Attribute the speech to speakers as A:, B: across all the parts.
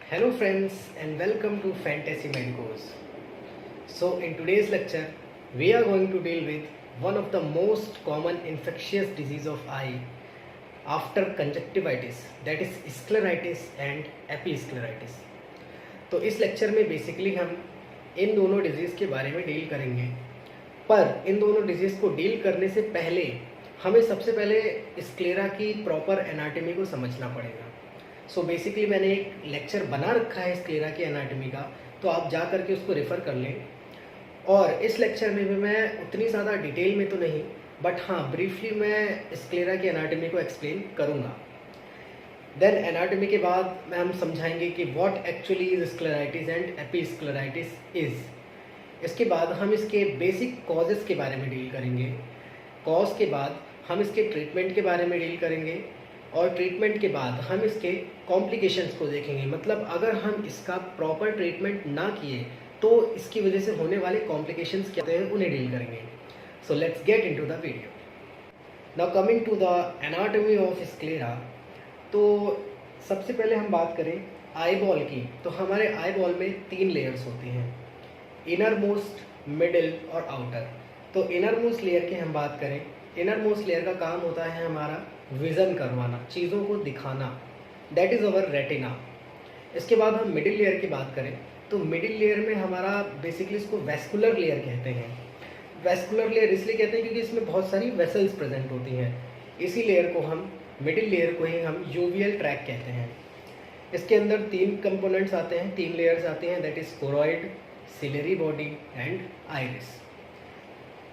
A: Hello friends and welcome to Fantasy Medicos. So in today's lecture we are going to deal with one of the most common infectious disease of eye after conjunctivitis, that is scleritis and episcleritis. तो इस lecture में basically हम इन दोनों disease के बारे में deal करेंगे, पर इन दोनों डिजीज़ को डील करने से पहले हमें सबसे पहले स्क्लेरा की प्रॉपर एनाटॉमी को समझना पड़ेगा। सो बेसिकली मैंने एक लेक्चर बना रखा है स्क्लेरा की एनाटॉमी का, तो आप जा करके उसको रेफ़र कर लें। और इस लेक्चर में भी मैं उतनी ज़्यादा डिटेल में तो नहीं, बट हाँ ब्रीफली मैं स्क्लेरा की एनाटॉमी को एक्सप्लेन करूँगा। देन एनाटॉमी के बाद मैं हम समझाएंगे कि what actually is scleritis and एपिस्क्लेराइटिस is. इसके बाद हम इसके बेसिक कॉजेज़ के बारे में डील करेंगे। कॉज के बाद हम इसके ट्रीटमेंट के बारे में डील करेंगे, और ट्रीटमेंट के बाद हम इसके कॉम्प्लिकेशंस को देखेंगे। मतलब अगर हम इसका प्रॉपर ट्रीटमेंट ना किए तो इसकी वजह से होने वाले कॉम्प्लिकेशंस क्या हैं उन्हें डील करेंगे। So let's get into the video. Now coming to the anatomy of sclera, तो सबसे पहले हम बात करें आई बॉल की, तो हमारे आई बॉल में 3 लेयर्स होते हैं, इनर मोस्ट, मिडिल और आउटर। तो इनर मोस्ट लेयर की हम बात करें, इनर मोस्ट लेयर का काम होता है हमारा विज़न करवाना, चीज़ों को दिखाना, दैट इज़ अवर रेटिना। इसके बाद हम मिडिल लेयर की बात करें, तो मिडिल लेयर में हमारा बेसिकली इसको वेस्कुलर लेयर कहते हैं। वेस्कुलर लेयर इसलिए कहते हैं क्योंकि इसमें बहुत सारी वेसल्स प्रेजेंट होती हैं। इसी लेयर को हम मिडिल लेयर को ही हम यूवियल ट्रैक कहते हैं। इसके अंदर 3 कंपोनेंट्स आते हैं, 3 लेयर्स आते हैं, that is choroid, ciliary body and iris.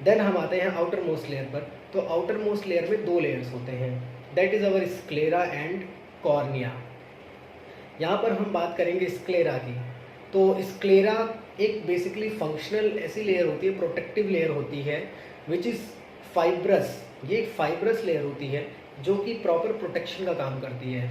A: Then हम आते हैं आउटर मोस्ट लेयर पर, तो आउटर मोस्ट लेयर में 2 लेयर्स होते हैं, that is our sclera and cornea. यहाँ पर हम बात करेंगे स्क्लेरा की। तो स्क्लेरा एक बेसिकली फंक्शनल ऐसी लेयर होती है, प्रोटेक्टिव लेयर होती है, विच इज़ फाइब्रस। ये एक फाइब्रस लेयर होती है जो कि प्रॉपर प्रोटेक्शन का काम करती है।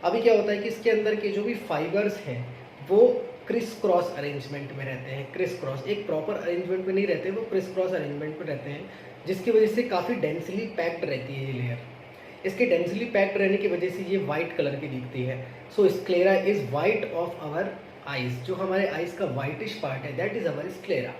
A: अभी क्या होता है कि इसके अंदर के जो भी फाइबर्स हैं वो क्रिस क्रॉस अरेंजमेंट में रहते हैं। क्रिस क्रॉस एक प्रॉपर अरेंजमेंट में नहीं रहते, वो क्रिस क्रॉस अरेंजमेंट में रहते हैं, जिसकी वजह से काफ़ी डेंसली पैक्ड रहती है ये लेयर। इसके डेंसली पैक्ड रहने की वजह से ये वाइट कलर की दिखती है। So sclera is white of our eyes, जो हमारे आइज़ का वाइटिश पार्ट है दैट इज़ अवर स्क्लेरा।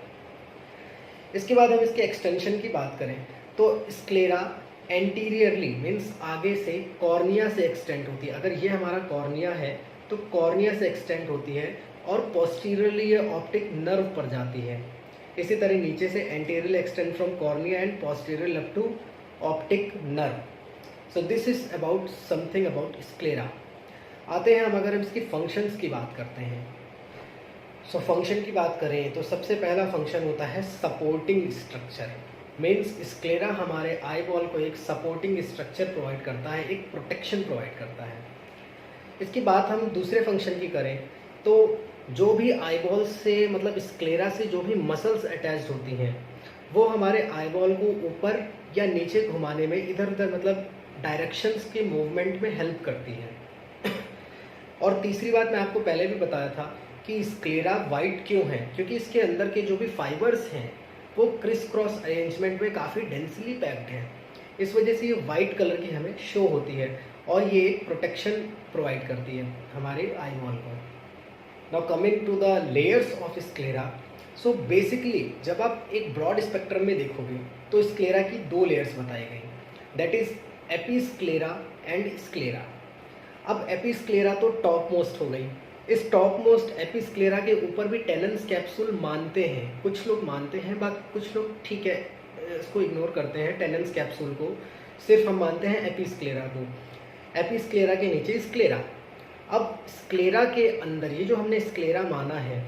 A: इसके बाद हम इसके एक्सटेंशन की बात करें, तो स्क्लेरा एंटीरियरली मीन्स आगे से कॉर्निया से एक्सटेंड होती है। अगर ये हमारा कॉर्निया है तो कॉर्निया से एक्सटेंड होती है, और पोस्टीरियरली ये ऑप्टिक नर्व पर जाती है। इसी तरह नीचे से anterior extend from cornea and posterior up to optic nerve. So this is about something about sclera. आते हैं हम अगर इसकी फंक्शंस की बात करते हैं। सो फंक्शन की बात करें तो सबसे पहला फंक्शन होता है सपोर्टिंग स्ट्रक्चर। मीन्स स्क्लेरा हमारे आई बॉल को एक सपोर्टिंग स्ट्रक्चर प्रोवाइड करता है, एक प्रोटेक्शन प्रोवाइड करता है। इसकी बात हम दूसरे फंक्शन की करें तो जो भी आई बॉल से मतलब स्क्लेरा से जो भी मसल्स अटैच्ड होती हैं वो हमारे आई बॉल को ऊपर या नीचे घुमाने में, इधर उधर मतलब डायरेक्शंस के मूवमेंट में हेल्प करती है। और तीसरी बात मैं आपको पहले भी बताया था कि स्क्लेरा वाइट क्यों है, क्योंकि इसके अंदर के जो भी फाइबर्स हैं वो क्रिस क्रॉस अरेंजमेंट में काफ़ी डेंसली पैक्ड हैं। इस वजह से ये वाइट कलर की हमें शो होती है, और ये एक प्रोटेक्शन प्रोवाइड करती है हमारे आई बॉल को। Now coming to the layers of sclera, so basically जब आप एक ब्रॉड स्पेक्ट्रम में देखोगे तो स्क्लेरा की 2 लेयर्स बताई गई, that is episclera and sclera. अब एपिस्क्लेरा तो टॉप मोस्ट हो गई। इस टॉप मोस्ट एपिस्क्लेरा के ऊपर भी टेनन्स कैप्सूल मानते हैं, कुछ लोग मानते हैं, बाकी कुछ लोग ठीक है इसको इग्नोर करते हैं, टेनन्स कैप्सूल को सिर्फ हम मानते हैं एपिस्क्लेरा को। एपिस्क्लेरा के नीचे स्क्लेरा। अब स्क्लेरा के अंदर ये जो हमने स्क्लेरा माना है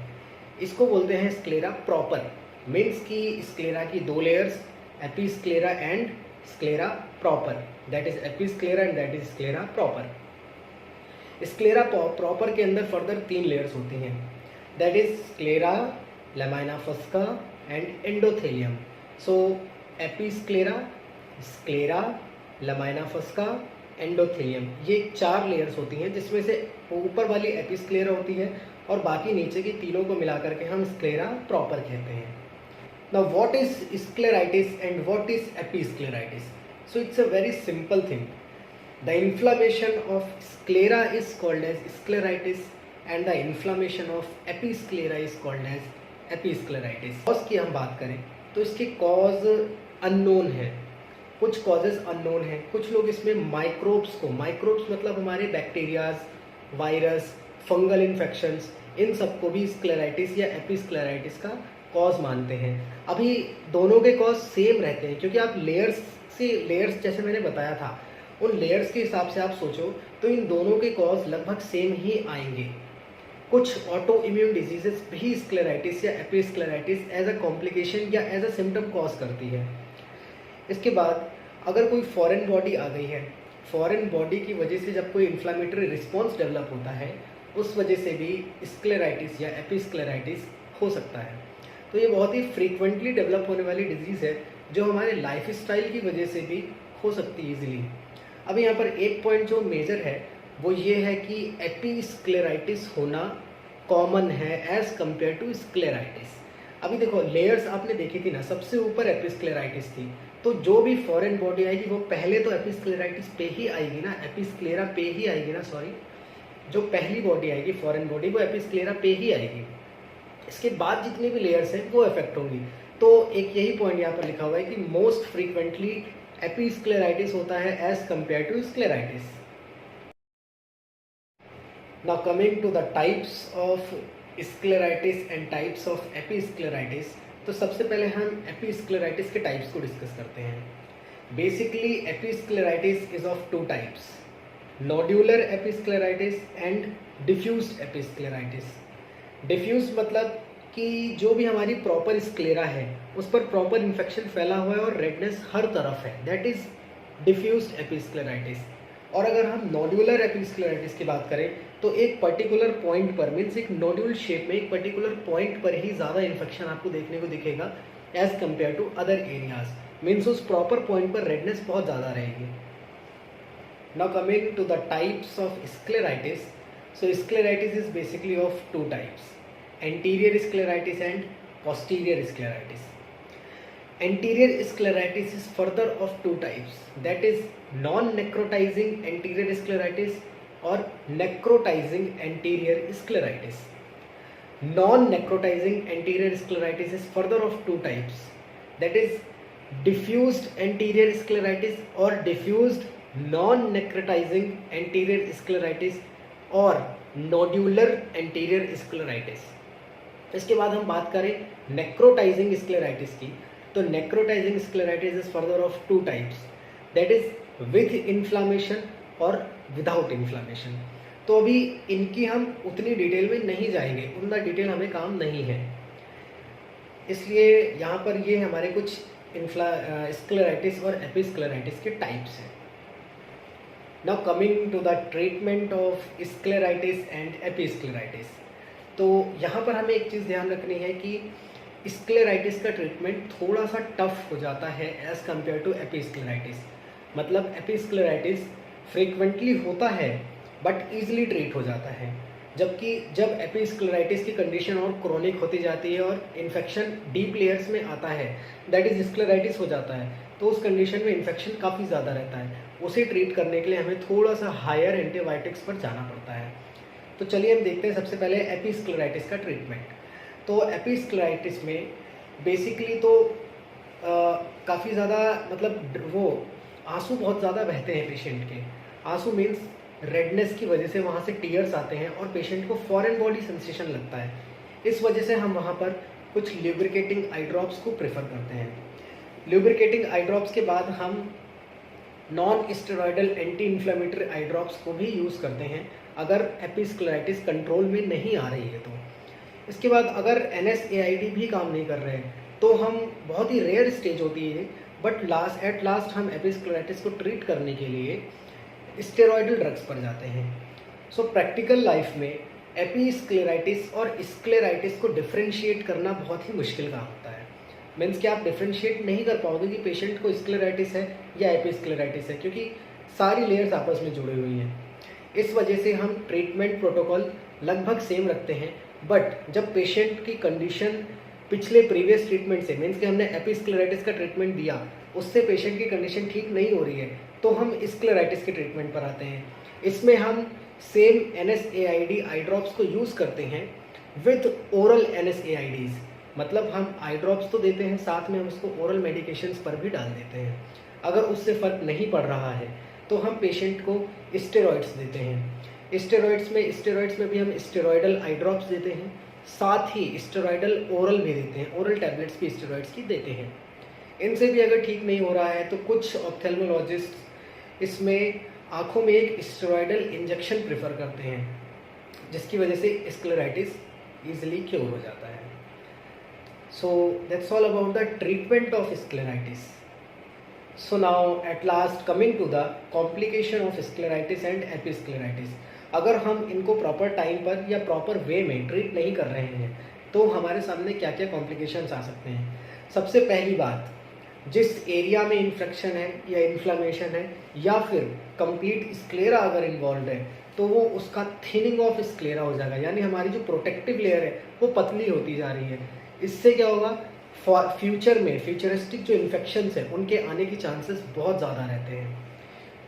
A: इसको बोलते हैं स्क्लेरा प्रॉपर। मीन्स की स्क्लेरा की 2 layers, episclera and sclera proper, that is episclera and that is sclera proper. Sclera proper के अंदर फर्दर 3 लेयर्स होती हैं, that is sclera, lamina fusca and endothelium. So episclera, sclera, lamina fusca, endothelium, ये 4 layers होती हैं, जिसमें से ऊपर वाली एपिस्क्लेरा होती है और बाकी नीचे की तीनों को मिलाकर के हम स्क्लेरा प्रॉपर कहते हैं। Now what is scleritis and what is episcleritis? So it's a very simple thing. The inflammation of sclera is called as scleritis and the inflammation of episclera is called as episcleritis. Cause की हम बात करें तो इसके cause unknown है, कुछ causes unknown है। कुछ लोग इसमें माइक्रोब्स मतलब हमारे बैक्टीरियाज, वायरस, फंगल इन्फेक्शंस, इन सबको भी स्क्लेराइटिस या एपिस्क्लेराइटिस का कॉज मानते हैं। अभी दोनों के कॉज सेम रहते हैं क्योंकि आप लेयर्स जैसे मैंने बताया था, उन लेयर्स के हिसाब से आप सोचो तो इन दोनों के कॉज लगभग सेम ही आएंगे। कुछ ऑटो इम्यून डिजीजेस भी स्क्लेराइटिस या एपिस्क्लेराइटिस एज अ कॉम्प्लिकेशन या एज अ सिम्टम कॉज करती है। इसके बाद अगर कोई फॉरेन बॉडी आ गई है, फॉरेन बॉडी की वजह से जब कोई इन्फ्लामेटरी रिस्पॉन्स डेवलप होता है, उस वजह से भी स्क्लेराइटिस या एपिस्क्लेराइटिस हो सकता है। तो ये बहुत ही फ्रीक्वेंटली डेवलप होने वाली डिजीज़ है जो हमारे लाइफ स्टाइल की वजह से भी हो सकती है ईजिली। अभी यहाँ पर एक पॉइंट जो मेजर है वो ये है कि एपिस्क्लेराइटिस होना कॉमन है एज कम्पेयर टू स्क्लेराइटिस। अभी देखो लेयर्स आपने देखी थी ना, सबसे ऊपर एपिस्क्लेराइटिस थी, तो जो भी फॉरेन बॉडी आएगी वो पहले तो एपिस्क्लेराइटिस पे ही आएगी ना, एपिस्क्लेरा पे ही आएगी ना, सॉरी, जो पहली बॉडी आएगी फॉरेन बॉडी वो एपिस्क्लेरा पे ही आएगी। इसके बाद जितनी भी लेयर्स हैं वो इफेक्ट होंगी। तो एक यही पॉइंट यहाँ पर लिखा हुआ है कि मोस्ट फ्रीक्वेंटली एपिस्क्लेराइटिस होता है as compare to scleritis. Now coming to the types of scleritis and types of episcleritis, तो सबसे पहले हम एपिस्क्लेराइटिस के टाइप्स को डिस्कस करते हैं। Basically episcleritis is of two types, nodular episcleritis and diffused episcleritis. Diffuse मतलब कि जो भी हमारी प्रॉपर स्क्लेरा है उस पर प्रॉपर इन्फेक्शन फैला हुआ है और रेडनेस हर तरफ है, दैट इज डिफ्यूज्ड एपिस्क्लेराइटिस। और अगर हम नोड्यूलर एपिस्क्लेराइटिस की बात करें तो एक पर्टिकुलर पॉइंट पर, मीन्स एक नोड्यूल शेप में एक पर्टिकुलर पॉइंट पर ही ज़्यादा इन्फेक्शन आपको देखने को दिखेगा as compare to other areas, means उस प्रॉपर पॉइंट पर रेडनेस बहुत ज़्यादा रहेगी। Now coming to the types of scleritis, so scleritis is basically of two types, anterior scleritis and posterior scleritis. Anterior scleritis is further of two types, that is non-necrotizing anterior scleritis or necrotizing anterior scleritis. Non-necrotizing anterior scleritis is further of two types, that is diffused anterior scleritis or diffused non-necrotizing anterior scleritis और nodular anterior scleritis. इसके बाद हम बात करें necrotising scleritis की, तो necrotising scleritis is further of two types, that is with inflammation और without inflammation. तो अभी इनकी हम उतनी डिटेल में नहीं जाएंगे, उतना डिटेल हमें काम नहीं है, इसलिए यहाँ पर ये हमारे कुछ स्क्लेराइटिस और एपिस्क्लेराइटिस के टाइप्स हैं। Now coming to the treatment of scleritis and episcleritis, तो यहाँ पर हमें एक चीज़ ध्यान रखनी है कि स्क्लेराइटिस का ट्रीटमेंट थोड़ा सा टफ हो जाता है एज़ कम्पेयर टू एपिस्क्लेराइटिस। मतलब एपिस्क्लेराइटिस फ्रीक्वेंटली होता है बट ईजिली ट्रीट हो जाता है, जबकि जब एपिस्क्लेराइटिस की कंडीशन और क्रोनिक होती जाती है और इन्फेक्शन डीप लेयर्स में आता है, दैट इज स्क्लेराइटिस हो जाता है, तो उस कंडीशन में इन्फेक्शन काफ़ी ज़्यादा रहता है। उसे ट्रीट करने के लिए हमें थोड़ा सा हायर एंटीबायोटिक्स पर जाना पड़ता है। तो चलिए हम देखते हैं सबसे पहले एपिस्क्लेराइटिस का ट्रीटमेंट। तो एपिस्क्लेराइटिस में बेसिकली तो काफ़ी ज़्यादा मतलब वो आंसू बहुत ज़्यादा बहते हैं पेशेंट के। आंसू मीन्स रेडनेस की वजह से वहाँ से टीयर्स आते हैं और पेशेंट को फॉरेन बॉडी सेंसेशन लगता है। इस वजह से हम वहाँ पर कुछ ल्यूब्रिकेटिंग आई ड्रॉप्स को प्रेफर करते हैं। ल्यूब्रिकेटिंग आई ड्रॉप्स के बाद हम non steroidal anti inflammatory eye drops को भी यूज़ करते हैं अगर एपिस्क्लेराइटिस कंट्रोल में नहीं आ रही है तो। इसके बाद अगर NSAID भी काम नहीं कर रहे हैं तो हम, बहुत ही रेयर स्टेज होती है बट एट लास्ट हम एपिस्क्लेराइटिस को ट्रीट करने के लिए स्टेरॉयडल ड्रग्स पर जाते हैं। सो प्रैक्टिकल लाइफ में एपिस्क्लेराइटिस और स्क्लेराइटिस को डिफ्रेंशिएट करना बहुत ही मुश्किल काम होता है। मीन्स कि आप डिफ्रेंशिएट नहीं कर पाओगे कि पेशेंट को स्क्लेराइटिस है या एपिस्क्लेराइटिस है, क्योंकि सारी लेयर्स आपस में जुड़ी हुई हैं। इस वजह से हम ट्रीटमेंट प्रोटोकॉल लगभग सेम रखते हैं, बट जब पेशेंट की कंडीशन पिछले प्रीवियस ट्रीटमेंट से, मीन्स कि हमने एपिस्क्लेराइटिस का ट्रीटमेंट दिया, उससे पेशेंट की कंडीशन ठीक नहीं हो रही है, तो हम स्क्लेराइटिस के ट्रीटमेंट पर आते हैं। इसमें हम सेम NSAID आई ड्रॉप्स को यूज़ करते हैं विथ ओरल NSAIDs। मतलब हम आई ड्रॉप्स तो देते हैं, साथ में हम उसको ओरल मेडिकेशंस पर भी डाल देते हैं। अगर उससे फ़र्क नहीं पड़ रहा है तो हम पेशेंट को स्टेरॉइड्स देते हैं। स्टेरॉइड्स में भी हम स्टेरॉयडल आई ड्रॉप्स देते हैं, साथ ही स्टेरॉयडल ओरल भी देते हैं, ओरल टैबलेट्स भी स्टेरॉइड्स की देते हैं। इनसे भी अगर ठीक नहीं हो रहा है तो कुछ ऑप्थेल्मोलॉजिस्ट इसमें आँखों में एक स्टेरॉयडल इंजेक्शन प्रेफर करते हैं, जिसकी वजह से स्क्लेराइटिस ईजिली क्योर हो जाता है। So that's all about the treatment of scleritis. So now at last coming to the complication of scleritis and episcleritis. अगर हम इनको प्रॉपर टाइम पर या प्रॉपर वे में ट्रीट नहीं कर रहे हैं तो हमारे सामने क्या क्या कॉम्प्लिकेशंस आ सकते हैं। सबसे पहली बात, जिस एरिया में इन्फेक्शन है या इन्फ्लामेशन है या फिर कंप्लीट स्क्लेरा अगर इन्वॉल्व है तो वो उसका थिनिंग ऑफ स्क्लेरा हो जाएगा, यानी हमारी जो प्रोटेक्टिव लेयर है वो पतली होती जा रही है। इससे क्या होगा, फ्यूचर में फ्यूचरिस्टिक जो इन्फेक्शंस हैं उनके आने की चांसेस बहुत ज़्यादा रहते हैं।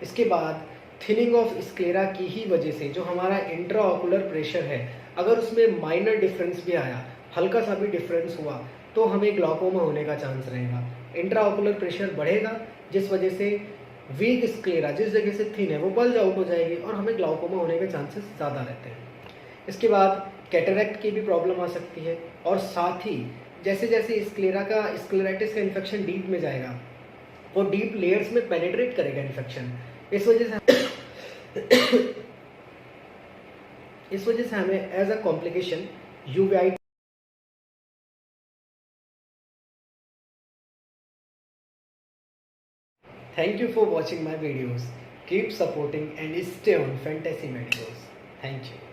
A: इसके बाद थिनिंग ऑफ स्क्लेरा की ही वजह से जो हमारा इंट्राऑकुलर प्रेशर है, अगर उसमें माइनर डिफरेंस भी आया, हल्का सा भी डिफरेंस हुआ तो हमें ग्लाउकोमा होने का चांस रहेगा। इंट्राऑकुलर प्रेशर बढ़ेगा जिस वजह से वीक स्क्लेरा जिस जगह से थिन है वो बल्ज आउट हो जाएगी और हमें ग्लाउकोमा होने के चांसेस ज़्यादा रहते हैं। इसके बाद कैटरेक्ट की भी प्रॉब्लम आ सकती है, और साथ ही जैसे जैसे स्क्लेराइटिस का इन्फेक्शन डीप में जाएगा वो डीप लेयर्स में पेनिट्रेट करेगा इन्फेक्शन। इस वजह से हमें as a complication UVI. Thank you for watching my videos. Keep supporting and stay on Fantasy Medicos. Thank you.